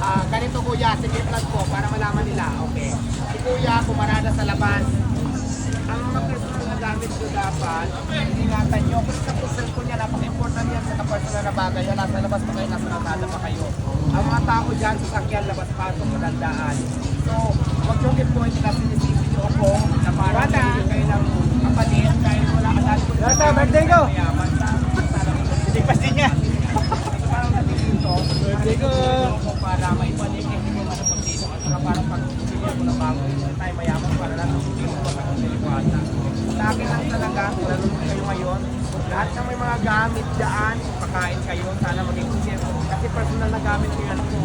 Ganito kuya, sige plan po para malaman nila. Okay. Si kuya, kumarada sa labas. Ang mga personal na gamit ko dapat, ingatan nyo. Kasi sa cellphone niya, napaka-important yan sa personal na bagay. Yan, nasa labas pa kayo, nasa nasada pa kayo. Ang mga tao dyan, sasakyan, labas-pasok, magandaan. So, huwag nyo i-point na sinisipin nyo ako na parang hindi kayo ng kapalit dahil wala ka dahil ko. Rata, birthday ko! Sipas din niya. Parang dito, Birthday ko! para maibalik yung hindi mo sa pagdito at saka parang pag-ibigyan ko ng bago hindi tayo mayaman para lang hindi mo sa pagdiliwata. Sa akin lang talaga, lalo kayo ngayon, lahat ng may mga gamit dyan, pakain kayo, sana maging kasi personal na gamit ko yan po.